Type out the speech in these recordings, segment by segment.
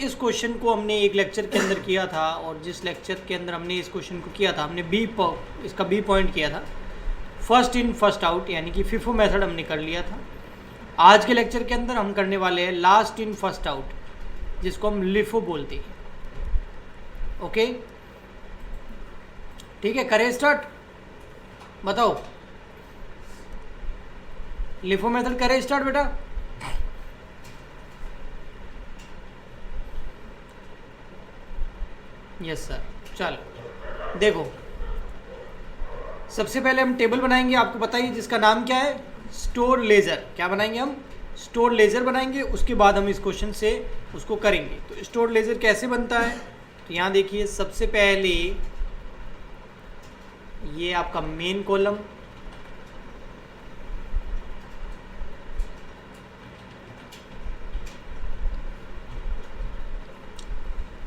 इस क्वेश्चन को हमने एक लेक्चर के अंदर किया था, और जिस लेक्चर के अंदर हमने इस क्वेश्चन को किया था हमने इसका बी पॉइंट किया था, फर्स्ट इन फर्स्ट आउट, यानी कि फिफो मेथड हमने कर लिया था। आज के लेक्चर के अंदर हम करने वाले हैं लास्ट इन फर्स्ट आउट, जिसको हम लिफो बोलते हैं। ओके, ठीक है, करें स्टार्ट। बताओ, लिफो मेथड करें स्टार्ट बेटा। यस सर, चलो देखो, सबसे पहले हम टेबल बनाएंगे, आपको बताइए, जिसका नाम क्या है, स्टोर लेजर। क्या बनाएंगे हम? स्टोर लेजर बनाएंगे। उसके बाद हम इस क्वेश्चन से उसको करेंगे। तो स्टोर लेजर कैसे बनता है, तो यहाँ देखिए, सबसे पहले ये आपका मेन कॉलम,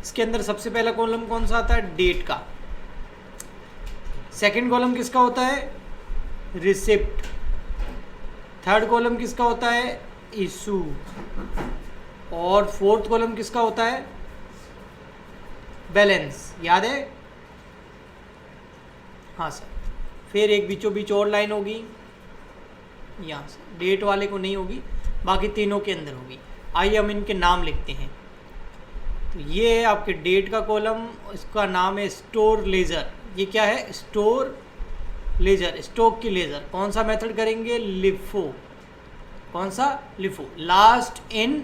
इसके अंदर सबसे पहला कॉलम कौन सा आता है, डेट का। सेकंड कॉलम किसका होता है, रिसिप्ट। थर्ड कॉलम किसका होता है, इशू। और फोर्थ कॉलम किसका होता है, बैलेंस। याद है? हाँ सर। फिर एक बीचों बीच और लाइन होगी, यहाँ से डेट वाले को नहीं होगी, बाकी तीनों के अंदर होगी। आइए हम इनके नाम लिखते हैं। तो ये है आपके डेट का कॉलम, इसका नाम है स्टोर लेजर। ये क्या है, स्टोर लेजर, स्टॉक की लेजर। कौन सा मेथड करेंगे, लिफो। कौन सा, LIFO. Last in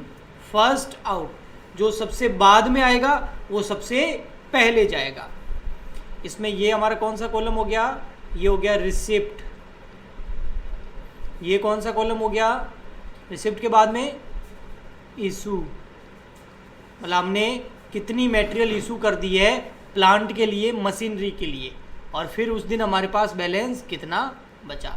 first out, जो सबसे बाद में आएगा वो सबसे पहले जाएगा। इसमें ये हमारा कौन सा कॉलम हो गया, ये हो गया रिसिप्ट। ये कौन सा कॉलम हो गया, रिसिप्ट के बाद में इशू। मतलब हमने कितनी मटेरियल इशू कर दी है प्लांट के लिए, मशीनरी के लिए, और फिर उस दिन हमारे पास बैलेंस कितना बचा।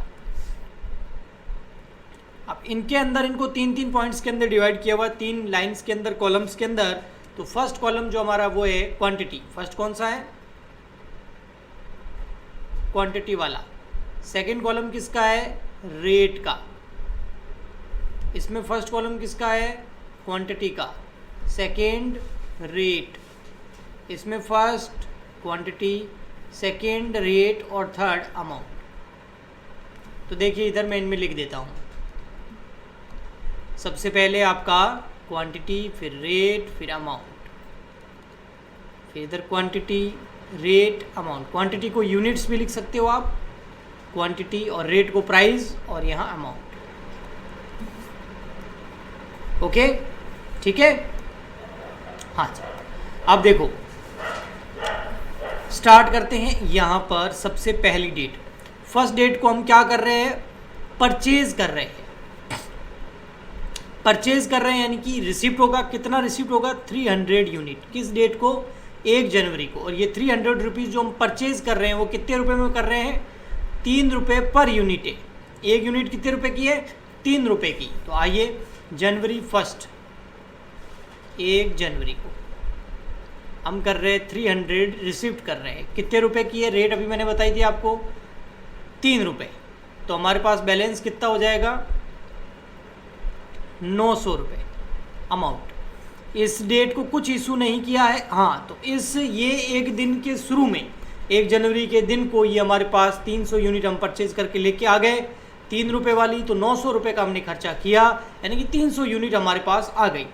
अब इनके अंदर इनको तीन तीन पॉइंट्स के अंदर डिवाइड किया हुआ, तीन लाइंस के अंदर, कॉलम्स के अंदर। तो फर्स्ट कॉलम जो हमारा वो है क्वांटिटी। फर्स्ट कौन सा है, क्वांटिटी वाला। सेकंड कॉलम किसका है, रेट का। इसमें फर्स्ट कॉलम किसका है, क्वांटिटी का। Second rate. इसमें फर्स्ट क्वांटिटी, सेकंड रेट और थर्ड अमाउंट। तो देखिए इधर मैं इनमें लिख देता हूँ। सबसे पहले आपका क्वांटिटी, फिर रेट, फिर अमाउंट, फिर इधर क्वांटिटी, रेट, अमाउंट। क्वांटिटी को यूनिट्स भी लिख सकते हो आप, क्वांटिटी, और रेट को प्राइस, और यहाँ अमाउंट। ओके, ठीक है। हाँ जी, अब देखो, स्टार्ट करते हैं। यहाँ पर सबसे पहली डेट, फर्स्ट डेट को हम क्या कर रहे हैं, परचेज कर रहे हैं। परचेज कर रहे हैं यानी कि रिसिप्ट होगा। कितना रिसिप्ट होगा, 300 यूनिट। किस डेट को, 1 जनवरी को। और ये 300 रुपीज़ जो हम परचेज कर रहे हैं वो कितने रुपए में कर रहे हैं, 3 रुपये पर यूनिट है। एक यूनिट कितने रुपए की है, 3 रुपये की। तो आइए, जनवरी 1, 1 जनवरी को हम कर रहे हैं 300 रिसिप्ट कर रहे हैं। कितने रुपए की है, रेट अभी मैंने बताई थी आपको, 3 रुपये। तो हमारे पास बैलेंस कितना हो जाएगा, 900 रुपये अमाउंट। इस डेट को कुछ इशू नहीं किया है। हाँ, तो ये एक दिन के शुरू में, 1 जनवरी के दिन को ये हमारे पास 300 यूनिट हम परचेज करके लेके आ गए, 3 रुपये वाली। तो 900 रुपये का हमने खर्चा किया, यानी कि 300 यूनिट हमारे पास आ गई।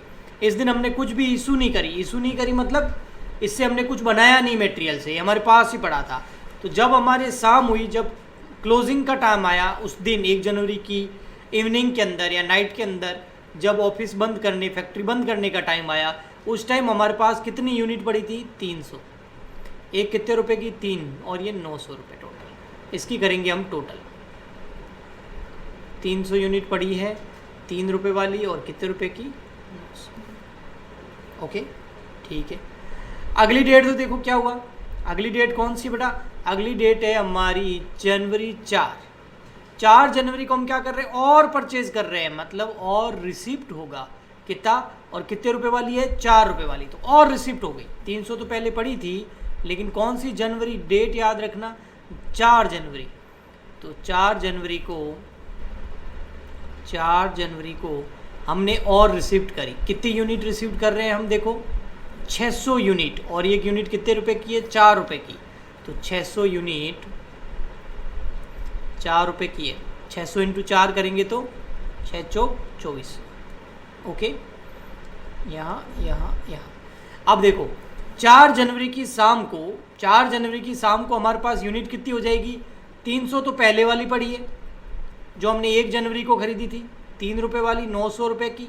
इस दिन हमने कुछ भी इशू नहीं करी। इशू नहीं करी मतलब इससे हमने कुछ बनाया नहीं मटेरियल से, हमारे पास ही पड़ा था। तो जब हमारे शाम हुई, जब क्लोजिंग का टाइम आया, उस दिन 1 जनवरी की इवनिंग के अंदर या नाइट के अंदर, जब ऑफिस बंद करने, फैक्ट्री बंद करने का टाइम आया, उस टाइम हमारे पास कितनी यूनिट पड़ी थी, 300। एक कितने रुपए की, 3, और ये 900 रुपये टोटल। इसकी करेंगे हम टोटल। 300 यूनिट पड़ी है, 3 रुपये वाली, और कितने रुपए की, 900। ओके, ठीक है। अगली डेट तो देखो क्या हुआ। अगली डेट कौन सी बेटा, अगली डेट है हमारी जनवरी 4 जनवरी को हम क्या कर रहे हैं, और परचेज कर रहे हैं, मतलब और रिसिप्ट होगा। कितना, और कितने रुपए वाली है, 4 रुपये वाली। तो और रिसिप्ट हो गई। 300 तो पहले पड़ी थी, लेकिन कौन सी जनवरी, डेट याद रखना, 4 जनवरी। तो 4 जनवरी को हमने और रिसीव्ड करी। कितनी यूनिट रिसीव्ड कर रहे हैं हम, देखो 600 यूनिट, और एक यूनिट कितने रुपए की है, 4 रुपए की। तो 600 यूनिट 4 रुपए की है, 600 इंटू 4 करेंगे तो 6 चौक 24। ओके, यहाँ यहाँ यहाँ। अब देखो 4 जनवरी की शाम को हमारे पास यूनिट कितनी हो जाएगी, 300 तो पहले वाली पड़ी है जो हमने 1 जनवरी को खरीदी थी 3 रुपये वाली 900 रुपये की,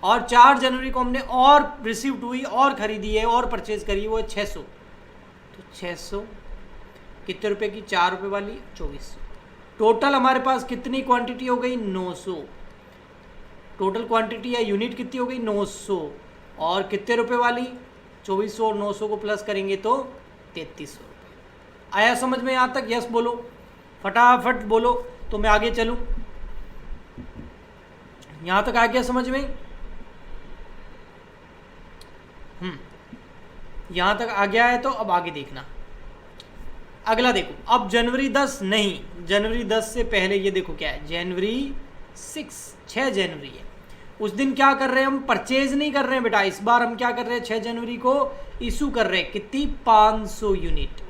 और 4 जनवरी को हमने और रिसीव्ड हुई और ख़रीदी है और परचेज करी वो है 600। तो 600 कितने रुपए की, 4 रुपये वाली 2400। टोटल हमारे पास कितनी क्वांटिटी हो गई, 900। टोटल क्वांटिटी या यूनिट कितनी हो गई, 900। और कितने रुपए वाली, 2400, और 900 को प्लस करेंगे तो 3300 रुपये। आया समझ में यहाँ तक, यस बोलो, फटाफट बोलो तो मैं आगे चलूँ। यहाँ तक आ गया समझ में, यहाँ तक आ गया है तो अब आगे देखना। अगला देखो, अब जनवरी 10 नहीं, जनवरी 10 से पहले ये देखो क्या है, जनवरी 6 जनवरी है। उस दिन क्या कर रहे हैं हम, परचेज नहीं कर रहे हैं बेटा, इस बार हम क्या कर रहे हैं, 6 जनवरी को इशू कर रहे हैं। कितनी, 500 यूनिट।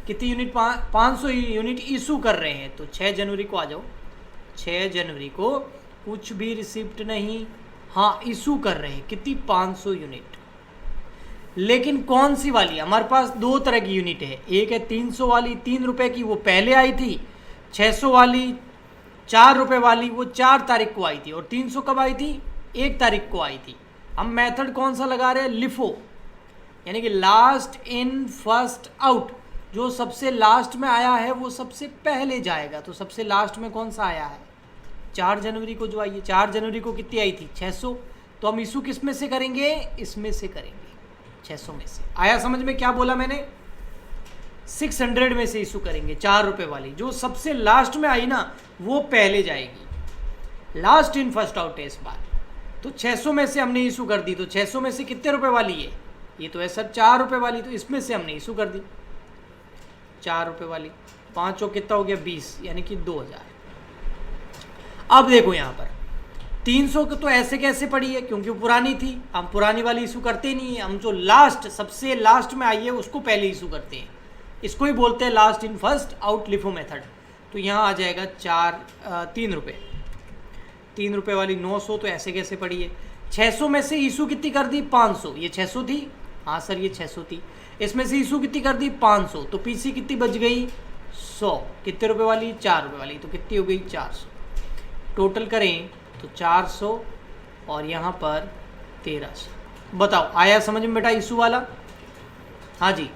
कितनी यूनिट, 500 यूनिट इशू कर रहे हैं। तो 6 जनवरी को आ जाओ, 6 जनवरी को कुछ भी रिसिप्ट नहीं, हाँ इशू कर रहे हैं। कितनी, 500 यूनिट। लेकिन कौन सी वाली, हमारे पास 2 तरह की यूनिट है। एक है 300 वाली 3 रुपए की, वो पहले आई थी। 600 वाली 4 रुपए वाली, वो 4 तारीख को आई थी। और 300 कब आई थी, 1 तारीख को आई थी। हम मेथड कौन सा लगा रहे हैं, लिफो, यानी कि लास्ट इन फर्स्ट आउट। जो सबसे लास्ट में आया है वो सबसे पहले जाएगा। तो सबसे लास्ट में कौन सा आया है, 4 जनवरी को जो आई है। 4 जनवरी को कितनी आई थी, 600। तो हम इशू किस में से करेंगे, इसमें से करेंगे, 600 में से। आया समझ में क्या बोला मैंने, 600 में से इशू करेंगे 4 रुपए वाली। जो सबसे लास्ट में आई ना वो पहले जाएगी, लास्ट इन फर्स्ट आउट है इस बार। तो 600 में से हमने इशू कर दी। तो 600 में से कितने रुपए वाली है, ये तो है सर 4 रुपए वाली। तो इसमें से हमने इशू कर दी 4 रुपए वाली। 5 और कितना हो गया, 20, यानी कि 2000। अब देखो यहाँ पर 300 को तो ऐसे कैसे पड़ी है, क्योंकि वो पुरानी थी। हम पुरानी वाली इशू करते नहीं है, हम जो लास्ट सबसे लास्ट में आई है उसको पहले इशू करते हैं। इसको ही बोलते हैं last in first out LIFO method. तो यहाँ आ जाएगा 3 रुपये। 3 रुपये वाली 900 तो ऐसे कैसे पड़ी है। 600 में से इशू कितनी कर दी, 500। ये 600 थी, हाँ सर ये 600 थी। इसमें से इशू कितनी कर दी, 500। तो पीसी कितनी बच गई, 100। कितने रुपए वाली, 4 रुपये वाली। तो कितनी हो गई, 400। टोटल करें तो 400 और यहाँ पर 1300। बताओ आया समझ में बेटा इशू वाला, हाँ जी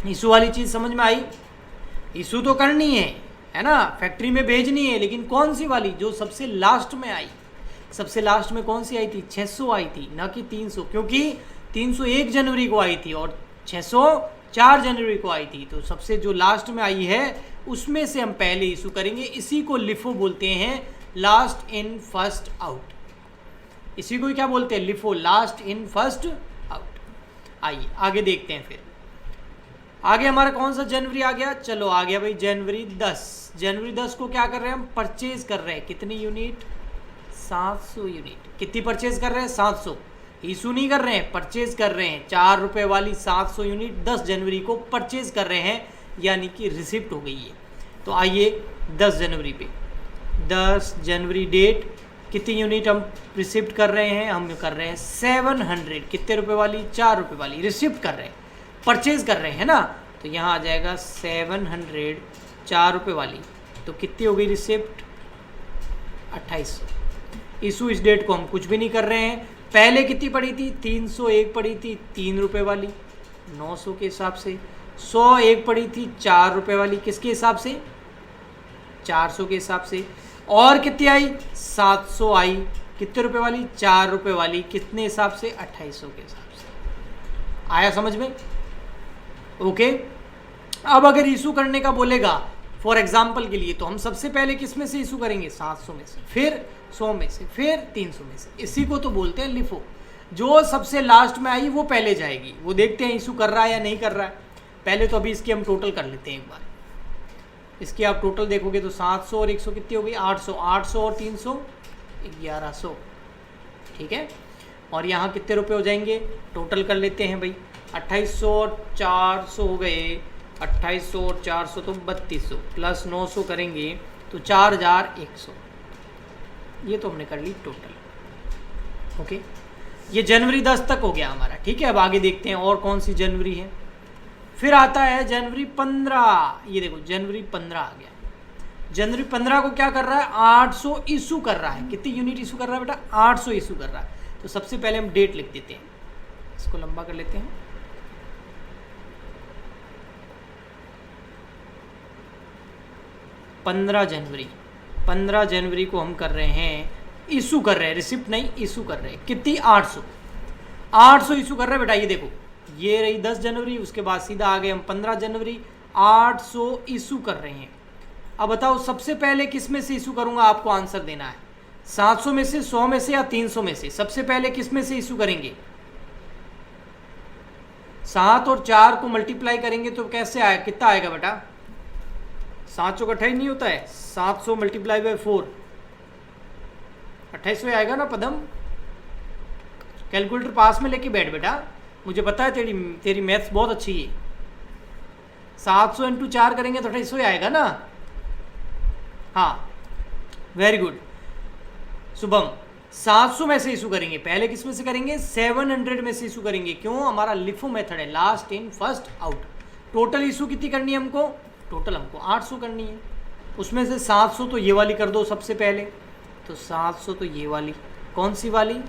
इशू वाली चीज़ समझ में आई। इशू तो करनी है ना, फैक्ट्री में भेजनी है, लेकिन कौन सी वाली, जो सबसे लास्ट में आई। सबसे लास्ट में कौन सी आई थी, 600 आई थी, ना कि 300, क्योंकि 300 1 जनवरी को आई थी और 600 4 जनवरी को आई थी। तो सबसे जो लास्ट में आई है उसमें से हम पहले इशू करेंगे। इसी को लिफो बोलते हैं, लास्ट इन फर्स्ट आउट। इसी को क्या बोलते हैं, LIFO, last in first out. आइए आगे देखते हैं। फिर आगे हमारा कौन सा जनवरी आ गया, चलो आ गया भाई जनवरी 10। जनवरी 10 को क्या कर रहे हैं हम, परचेज कर रहे हैं। कितनी यूनिट, 700 यूनिट। कितनी परचेज कर रहे हैं, 700। इशू नहीं कर रहे हैं, परचेज कर रहे हैं। 4 रुपये वाली 700 यूनिट 10 जनवरी को परचेज कर रहे हैं, यानी कि रिसिप्ट हो गई है। तो आइए 10 जनवरी पे, 10 जनवरी डेट, कितनी यूनिट हम रिसिप्ट कर रहे हैं, हम कर रहे हैं 700। कितने रुपए वाली, 4 रुपये वाली रिसिप्ट कर रहे हैं, परचेज कर रहे हैं ना। तो यहाँ आ जाएगा 700, 4 रुपये वाली। तो कितनी हो गई रिसिप्ट, 2800। इशू इस डेट को हम कुछ भी नहीं कर रहे हैं। पहले कितनी पड़ी थी, 301 पड़ी थी 3 रुपये वाली 900 के हिसाब से। 101 पड़ी थी 4 रुपये वाली, किसके हिसाब से, 400 के हिसाब से। और कितनी आई, 700 आई, कितने रुपए वाली, 4 रुपये वाली, कितने हिसाब से, 2800 के हिसाब से। आया समझ में, ओके। अब अगर इशू करने का बोलेगा फॉर एग्जाम्पल के लिए, तो हम सबसे पहले किस में से इशू करेंगे, 700 में से, फिर 100 में से, फिर 300 में से। इसी को तो बोलते हैं लिफो। जो सबसे लास्ट में आई वो पहले जाएगी। वो देखते हैं इशू कर रहा है या नहीं कर रहा है। पहले तो अभी इसकी हम टोटल कर लेते हैं एक बार। इसकी आप टोटल देखोगे तो 700 और 100 कितनी हो गई, 800। 800 और 300 1100। ठीक है। और यहाँ कितने रुपए हो जाएंगे, टोटल कर लेते हैं भाई। 2800 और 400 हो गए, 2800 और 400 तो 3200 प्लस 900 करेंगे तो 4100। ये तो हमने कर ली टोटल। ओके, ये जनवरी 10 तक हो गया हमारा। ठीक है, अब आगे देखते हैं और कौन सी जनवरी है। फिर आता है जनवरी 15। ये देखो जनवरी 15 आ गया। जनवरी 15 को क्या कर रहा है, 800 इशू कर रहा है। कितनी यूनिट इशू कर रहा है बेटा, 800 इशू कर रहा है। तो सबसे पहले हम डेट लिख देते हैं, इसको लंबा कर लेते हैं। जनवरी 15 जनवरी को हम कर रहे हैं, इशू कर रहे हैं, रिसिप्ट नहीं इशू कर रहे हैं। कितनी, 800 इशू कर रहे हैं बेटा। ये देखो, ये रही 10 जनवरी, उसके बाद सीधा आ गए हम 15 जनवरी, 800 इशू कर रहे हैं। अब बताओ सबसे पहले किस में से इशू करूंगा, आपको आंसर देना है। 700 में से, 100 में से या 300 में से। सबसे पहले किस में से इशू करेंगे, 7 और 4 को मल्टीप्लाई करेंगे तो कैसे आएगा, कितना आएगा बेटा, 7 चौक 28 नहीं होता है, 700 मल्टीप्लाई बाय 4 2800 आएगा ना पदम। कैलकुलेटर पास में लेके बैठ बेटा, मुझे पता है तेरी मैथ्स बहुत अच्छी है। 700 इंटू 4 करेंगे तो 2800 आएगा ना। हाँ, वेरी गुड शुभम। 700 में से इशू करेंगे, पहले किस में से करेंगे, 700 में से इशू करेंगे। क्यों, हमारा लिफो मेथड है, last in first out. Total issue कितनी करनी है हमको, टोटल हमको 800 करनी है। उसमें से 700 तो ये वाली कर दो सबसे पहले, तो 700 तो ये वाली, कौन सी वाली,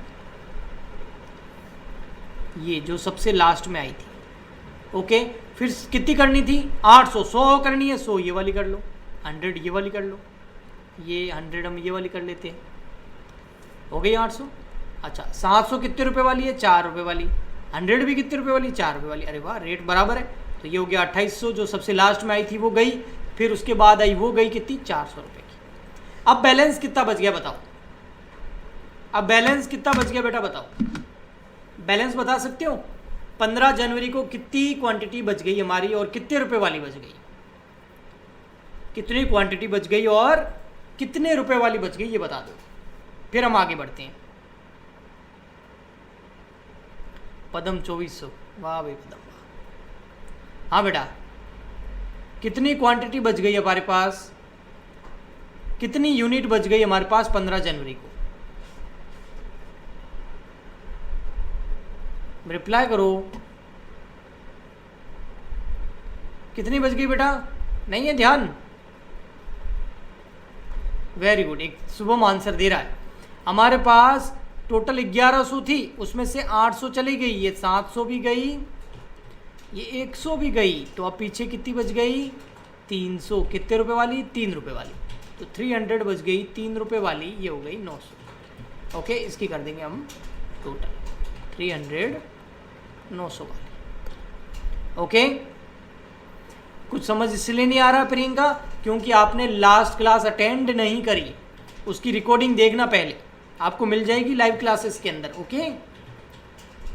ये जो सबसे लास्ट में आई थी। ओके, फिर कितनी करनी थी, 800, 100 करनी है, 100 ये वाली कर लो, 100 ये वाली कर लो, ये 100 हम ये वाली कर लेते हैं, हो गई 800। अच्छा, 700 कितने रुपए वाली है, 4 रुपए वाली। 100 भी कितने रुपए वाली, 4 रुपए वाली। अरे वाह, रेट बराबर है। तो ये हो गया 2800, जो सबसे लास्ट में आई थी वो गई, फिर उसके बाद आई वो गई कितनी, 400 रुपये की। अब बैलेंस कितना बच गया बताओ, अब बैलेंस कितना बच गया बेटा बताओ, बैलेंस बता सकते हो। 15 जनवरी को कितनी क्वांटिटी बच गई हमारी और कितने रुपए वाली बच गई, कितनी क्वांटिटी बच गई और कितने रुपए वाली बच गई, ये बता दो, फिर हम आगे बढ़ते हैं। पदम 2400, वाह भाई पदम। हाँ बेटा, कितनी क्वांटिटी बच गई हमारे पास, कितनी यूनिट बच गई हमारे पास 15 जनवरी को, रिप्लाई करो। कितनी बच गई बेटा, नहीं है ध्यान, वेरी गुड, एक शुभम आंसर दे रहा है। हमारे पास टोटल 1100 थी, उसमें से 800 चली गई, ये 700 भी गई, ये 100 भी गई, तो अब पीछे कितनी बच गई, 300। कितने रुपए वाली, 3 रुपए वाली, तो 300 बच गई 3 रुपए वाली, ये हो गई 900। ओके, इसकी कर देंगे हम टोटल 300 900 वाली। ओके, कुछ समझ इसलिए नहीं आ रहा प्रियंका, क्योंकि आपने लास्ट क्लास अटेंड नहीं करी, उसकी रिकॉर्डिंग देखना पहले, आपको मिल जाएगी लाइव क्लासेस के अंदर। ओके,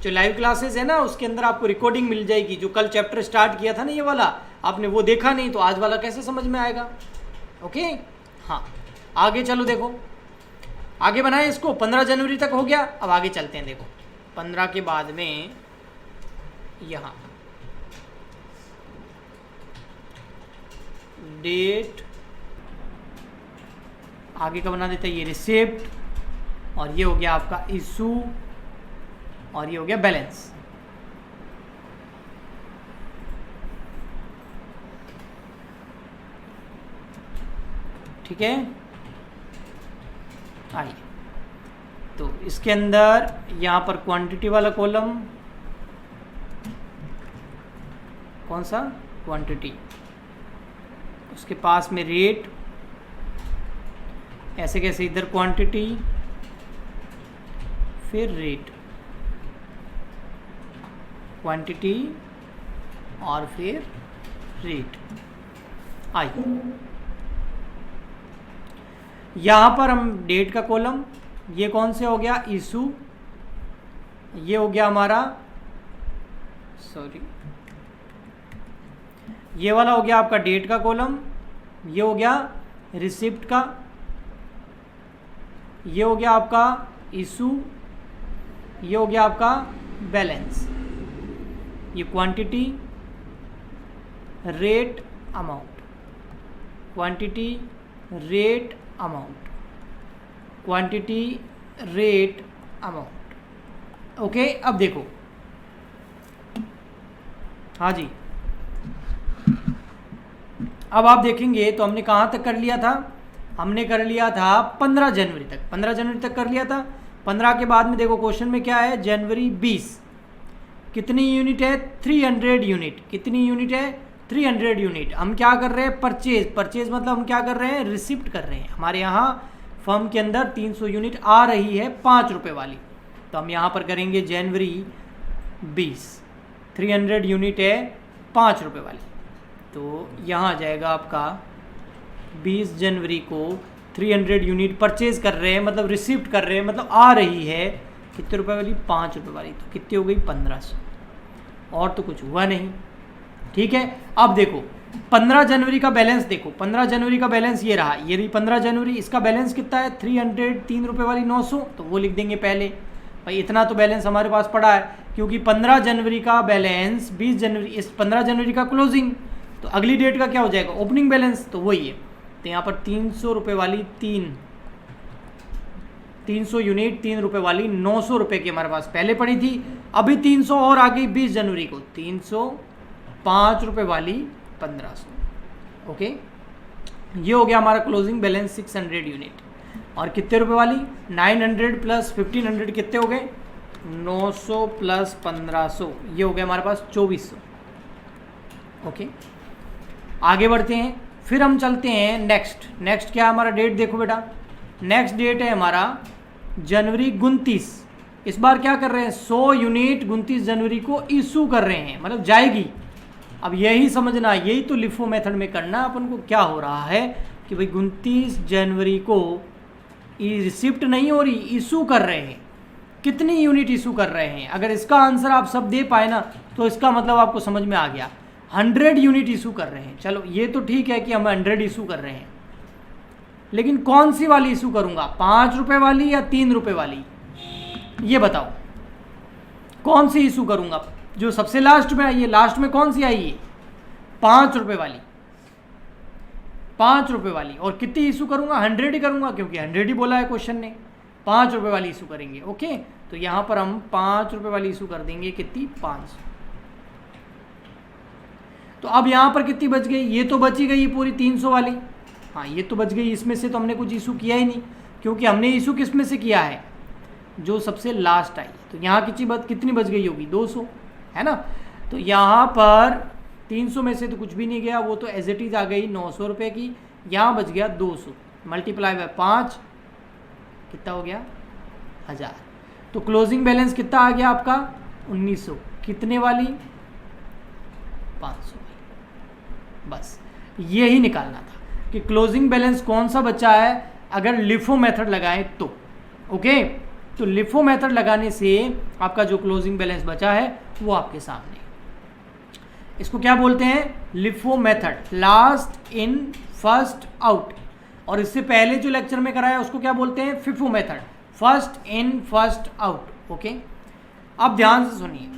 जो लाइव क्लासेस है ना उसके अंदर आपको रिकॉर्डिंग मिल जाएगी। जो कल चैप्टर स्टार्ट किया था ना ये वाला, आपने वो देखा नहीं तो आज वाला कैसे समझ में आएगा। ओके, हाँ आगे चलो, देखो आगे बनाए इसको। 15 जनवरी तक हो गया, अब आगे चलते हैं। देखो 15 के बाद में यहाँ डेट आगे का बना देते हैं, ये रिसिप्ट, और ये हो गया आपका इशू, और ये हो गया बैलेंस। ठीक है, आइए तो इसके अंदर यहाँ पर क्वांटिटी वाला कॉलम, कौन सा, क्वांटिटी, उसके पास में रेट, ऐसे कैसे इधर क्वांटिटी फिर रेट, क्वांटिटी और फिर रेट। आइए यहाँ पर हम डेट का कॉलम, ये कौन से हो गया, इशू, ये हो गया हमारा, सॉरी ये वाला हो गया आपका डेट का कॉलम, ये हो गया रिसिप्ट का, ये हो गया आपका इशू, ये हो गया आपका बैलेंस, ये quantity, rate, amount, quantity, rate, amount, quantity, rate, amount. Okay, अब देखो, हाँ जी, अब आप देखेंगे तो हमने कहाँ तक कर लिया था, हमने कर लिया था 15 जनवरी तक, 15 जनवरी तक कर लिया था। 15 के बाद में देखो क्वेश्चन में क्या है, जनवरी 20, कितनी यूनिट है, 300 यूनिट, कितनी यूनिट है, 300 यूनिट। हम क्या कर रहे हैं, परचेज, परचेज मतलब हम क्या कर रहे हैं, रिसिप्ट कर रहे हैं। हमारे यहाँ फर्म के अंदर 300 यूनिट आ रही है 5 रुपये वाली, तो हम यहाँ पर करेंगे जनवरी 20, 300 यूनिट है 5 रुपये वाली, तो यहाँ आ जाएगा आपका 20 जनवरी को 300 यूनिट परचेज कर रहे हैं, मतलब रिसिप्ट कर रहे हैं, मतलब आ रही है कितने रुपए वाली, 5 रुपये वाली, तो कितनी हो गई, 1500, और तो कुछ हुआ नहीं। ठीक है, अब देखो 15 जनवरी का बैलेंस देखो, 15 जनवरी का बैलेंस ये रहा, ये रही 15 जनवरी, इसका बैलेंस कितना है, 3 रुपये वाली 900, तो वो लिख देंगे पहले, भाई इतना तो बैलेंस हमारे पास पड़ा है, क्योंकि 15 जनवरी का बैलेंस 20 जनवरी, इस 15 जनवरी का क्लोजिंग, तो अगली डेट का क्या हो जाएगा, ओपनिंग बैलेंस, तो वही है। तो यहाँ पर 300 रुपये वाली 300 यूनिट 3 रुपये वाली 900 रुपये की हमारे पास पहले पड़ी थी, अभी 300 और आ गई 20 जनवरी को, 305 रुपये वाली 1500। ओके, ये हो गया हमारा क्लोजिंग बैलेंस 600 यूनिट। और कितने रुपए वाली, 900 प्लस 1500 कितने हो गए, 900 प्लस 1500, ये हो गया हमारे पास 2400। ओके, आगे बढ़ते हैं, फिर हम चलते हैं नेक्स्ट। नेक्स्ट क्या है हमारा डेट, देखो बेटा, नेक्स्ट डेट है हमारा जनवरी 29। इस बार क्या कर रहे हैं, 100 यूनिट 29 जनवरी को इशू कर रहे हैं, मतलब जाएगी। अब यही समझना, यही तो लिफो मेथड में करना अपन को, क्या हो रहा है कि भाई 29 जनवरी को रिसिप्ट नहीं हो रही, इशू कर रहे हैं, कितनी यूनिट इशू कर रहे हैं। अगर इसका आंसर आप सब दे पाए ना, तो इसका मतलब आपको समझ में आ गया, 100 यूनिट इशू कर रहे हैं। चलो ये तो ठीक है कि हम 100 इशू कर रहे हैं, लेकिन कौन सी वाली इशू करूंगा, 5 रुपये वाली या 3 रुपये वाली, ये बताओ कौन सी इशू करूंगा। जो सबसे लास्ट में आई है, लास्ट में कौन सी आई है, 5 रुपये वाली, 5 रुपये वाली। और कितनी इशू करूंगा, 100 ही करूंगा, क्योंकि 100 ही बोला है क्वेश्चन ने, 5 रुपये वाली इशू करेंगे। ओके, तो यहां पर हम 5 रुपये वाली इशू कर देंगे, कितनी, 500। तो अब यहां पर कितनी बच गई, ये तो बची गई पूरी 300 वाली, हाँ ये तो बच गई, इसमें से तो हमने कुछ इशू किया ही नहीं, क्योंकि हमने इशू किस में से किया है, जो सबसे लास्ट आई। तो यहाँ कितनी बच गई होगी, 200, है ना। तो यहाँ पर 300 में से तो कुछ भी नहीं गया, वो तो एज इट इज आ गई 900 रुपये की, यहाँ बच गया 200, मल्टीप्लाई बाय 5 कितना हो गया, 1000। तो क्लोजिंग बैलेंस कितना आ गया आपका, 1900, कितने वाली, 500 वाली। बस यही निकालना था कि क्लोजिंग बैलेंस कौन सा बचा है अगर लिफो मेथड लगाएं तो। ओके, तो लिफो मेथड लगाने से आपका जो क्लोजिंग बैलेंस बचा है वो आपके सामने, इसको क्या बोलते हैं, LIFO method, last in first out. और इससे पहले जो लेक्चर में कराया उसको क्या बोलते हैं, FIFO method, first in first out. Okay, अब ध्यान से सुनिए,